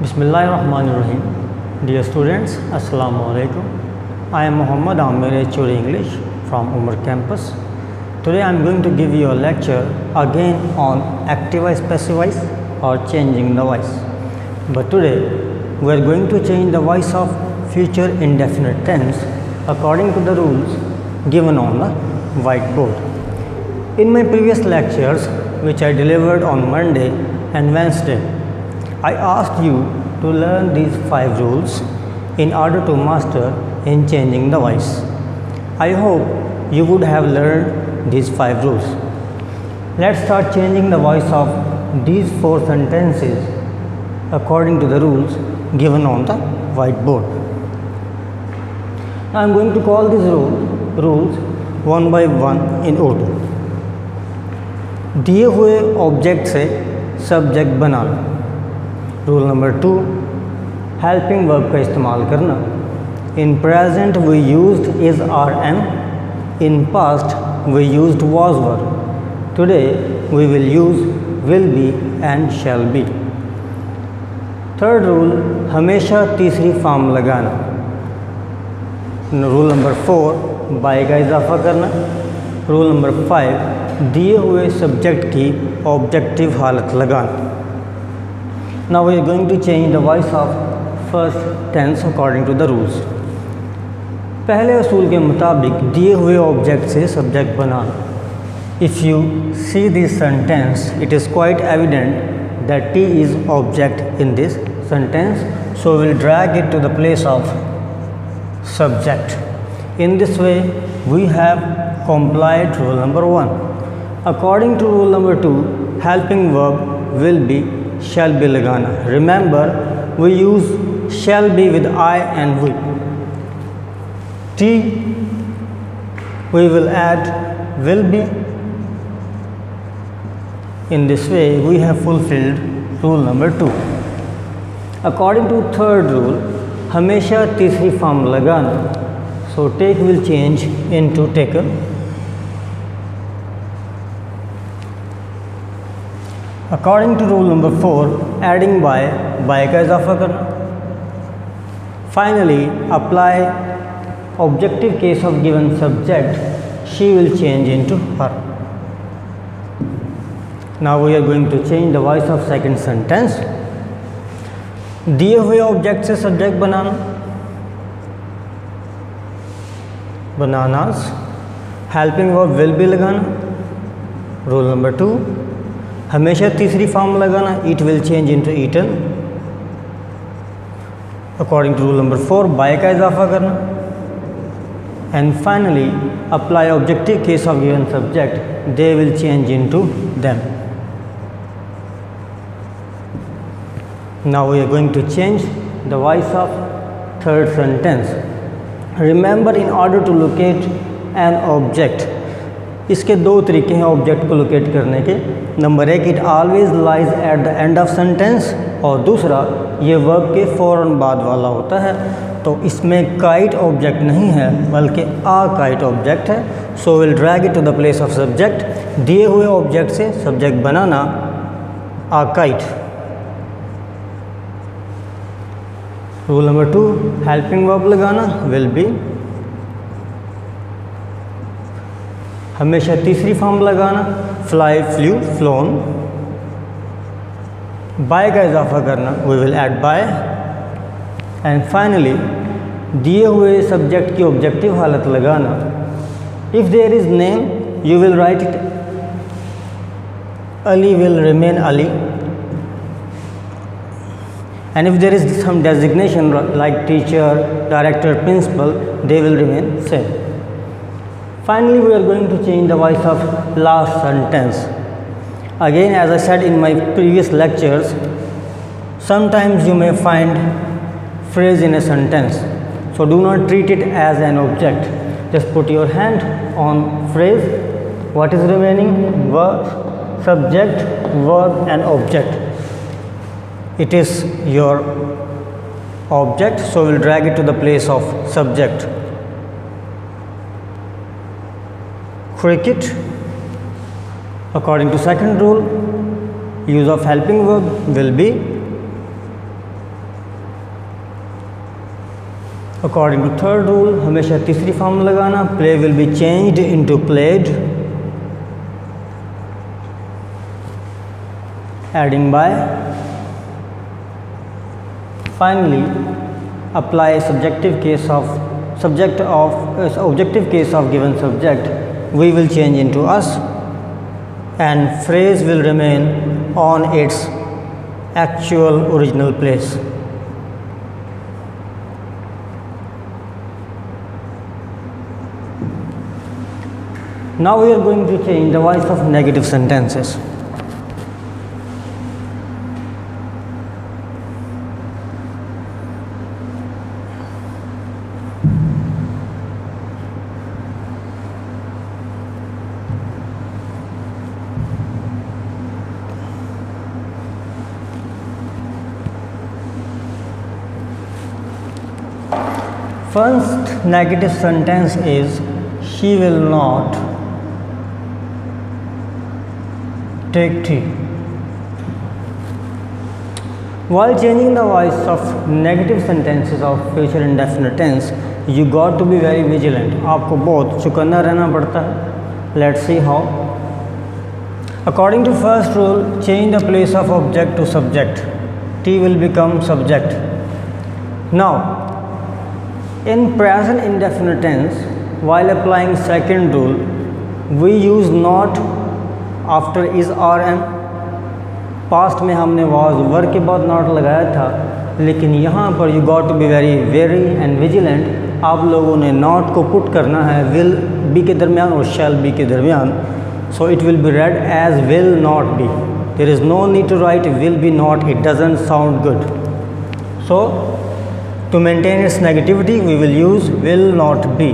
Bismillahirrahmanirrahim. Dear students, Assalamu alaikum. I am Muhammad Amir HOD English from Umar campus. Today I am going to give you a lecture again on activize passivize or changing the voice. But today we are going to change the voice of future indefinite tense according to the rules given on the whiteboard. In my previous lectures, which I delivered on Monday and Wednesday, I asked you to learn these 5 rules in order to master in changing the voice. I hope you would have learned these 5 rules. Let's start changing the voice of these 4 sentences according to the rules given on the whiteboard. Now I am going to call these rules one by one in order. दिए हुए object से subject बनाना. Rule number 2, helping verb का इस्तेमाल करना. In present we used is are am, in past we used was were, today we will use will be and shall be. Third rule, हमेशा तीसरी form लगाना. Rule number 4, by का इजाफा करना. Rule number 5, दिए हुए सब्जेक्ट की objective हालत लगाना. Now we are going to change the voice of first tense according to the rules. पहले असूल के मुताबिक दिए हुए ऑब्जेक्ट से subject banana. If you see this sentence, it is quite evident that T is object in this sentence, so we will drag it to the place of subject. In this way, we have complied rule number 1. According to rule number 2, helping verb will be shall be लगाना. Remember, we use shall be with I and we. T we will add will be. In this way, we have fulfilled rule number 2. According to third rule, हमेशा तीसरी form लगाना. So take will change into taken. According to rule number 4, adding by का इजाफा करना. Finally, apply objective case of given subject, she will change into her. Now we are going to change the voice of second sentence. दिए हुए object से subject बनाना. बनानास. Helping verb will be लगाना. Rule number 2, हमेशा तीसरी form लगाना. It will change into eaten. According to rule number 4, by का इजाफा करना. And finally, apply objective case of given subject, they will change into them. Now we are going to change the voice of third sentence. Remember, in order to locate an object, इसके 2 तरीके हैं object को locate करने के. Number 1, it always lies at the end of sentence, और दूसरा ये verb के फ़ौरन बाद वाला होता है. तो इसमें काइट ऑब्जेक्ट नहीं है बल्कि आ काइट ऑब्जेक्ट है. So will drag it to the place of subject. दिए हुए ऑब्जेक्ट से सब्जेक्ट बनाना a kite. Rule number 2, helping verb लगाना विल बी. हमेशा तीसरी फॉर्म लगाना. Fly, flew, phloem. बाय का इजाफा करना. We will add by. And finally, दिए हुए सब्जेक्ट की ऑब्जेक्टिव हालत लगाना. If there is name, you will write it Ali will remain Ali. And if there is some designation like teacher, director, principal, they will remain same. Finally, we are going to change the voice of last sentence. Again, as I said in my previous lectures, sometimes you may find phrase in a sentence. So do not treat it as an object. Just put your hand on phrase. What is remaining? Verb, subject, verb and object. It is your object, so we'll drag it to the place of subject. Cricket. According to second rule, use of helping verb will be. According to third rule हमेशा तीसरी form लगाना, play will be changed into played, adding by. Finally apply objective case of given subject, we will change into us and phrase will remain on its actual original place. Now we are going to change the voice of negative sentences. First negative sentence is she will not take tea. While changing the voice of negative sentences of future indefinite tense, you got to be very vigilant. आपको बहुत चौकन्ना रहना पड़ता है. Let's see how. According to first rule, change the place of object to subject. T will become subject. Now, in present indefinite tense, while applying second rule, we use not after is or am. Past में हमने was work के बाद not लगाया था, लेकिन यहाँ पर you got to be very and vigilant. आप लोगों ने नॉट को पुट करना है विल बी के दरमियान और शैल बी के दरमियान. So it will be read as will not be. There is no need to write will be not, it doesn't sound good. So to maintain its negativity, we will use will not be.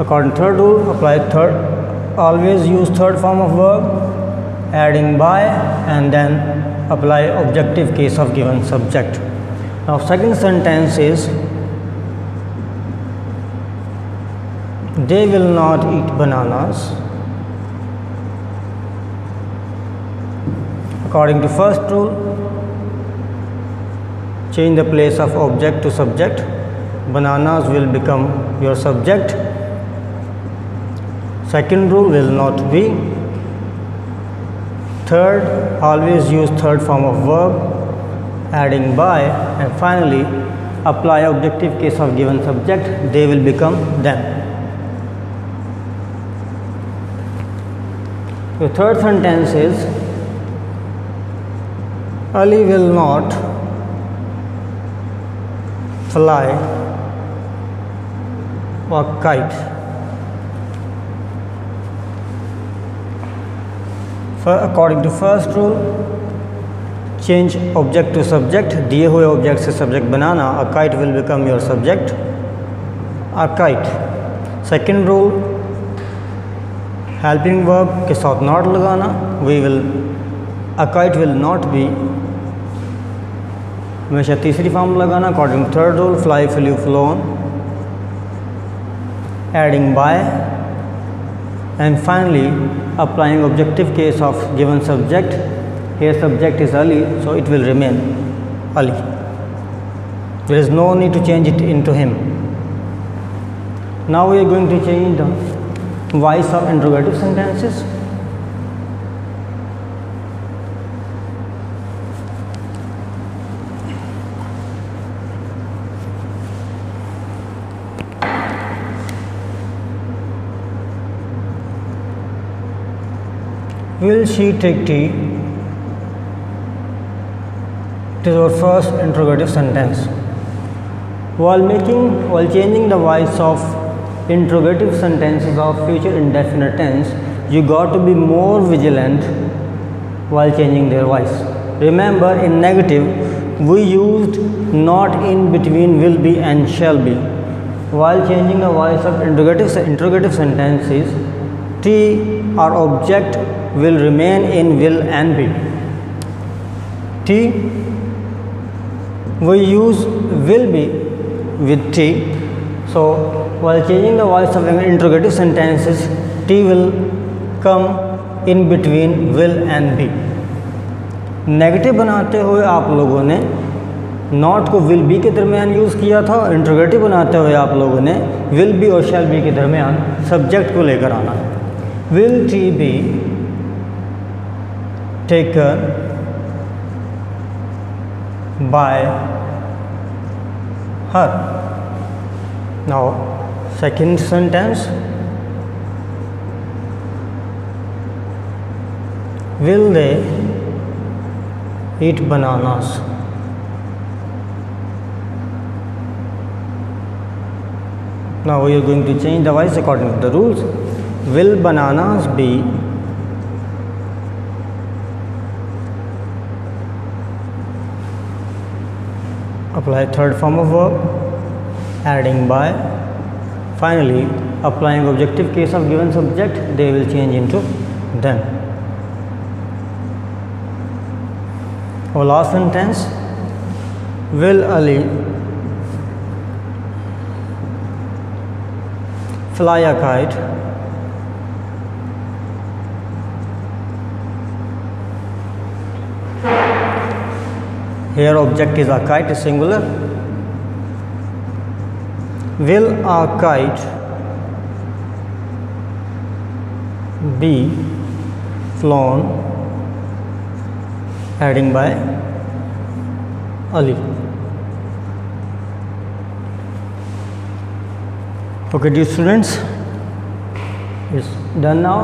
According to third rule, apply third. Always use third form of verb, adding by, and then apply objective case of given subject. Now, second sentence is they will not eat bananas. According to first rule, change the place of object to subject. Bananas will become your subject. Second rule, will not be. Third, always use third form of verb, adding by, and finally apply objective case of given subject. They will become them. The third sentence is Ali will not fly a kite. According to first rule, change object to subject. दिए हुए object से subject banana. A kite will become your subject. A kite. Second rule, helping verb के साथ not लगाना. A kite will not be. हमेशा तीसरी form लगाना. According to third rule, fly flew flown, adding by, and finally applying objective case of given subject. Here subject is Ali, so it will remain Ali. There is no need to change it into him. Now we are going to change the voice of interrogative sentences. Will she take tea? It is our first interrogative sentence. While changing the voice of interrogative sentences of future indefinite tense, you got to be more vigilant while changing their voice. Remember, in negative, we used not in between will be and shall be. While changing the voice of interrogative sentences, T or object will remain in will and be. T, we use will be with T. So while changing the voice of interrogative sentences, T will come in between will and be. Negative बनाते हुए आप लोगों ने not को will be के दरमियान use किया था और इंट्रोगेटिव बनाते हुए आप लोगों ने विल बी और शैल बी के दरमियान सब्जेक्ट को लेकर आना। Will T be taken by her. Now second sentence, will they eat bananas? Now we are going to change the voice according to the rules. Will bananas be apply third form of verb, adding by. Finally, applying objective case of given subject, they will change into then. Our last sentence, will Ali fly a kite? Here object is a kite, is singular. Will a kite be flown? Adding by Ali. Okay, dear students, it's done now.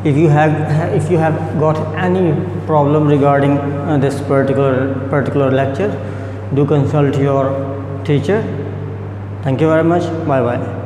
If you have got any problem regarding this particular lecture, do consult your teacher. Thank you very much. Bye bye.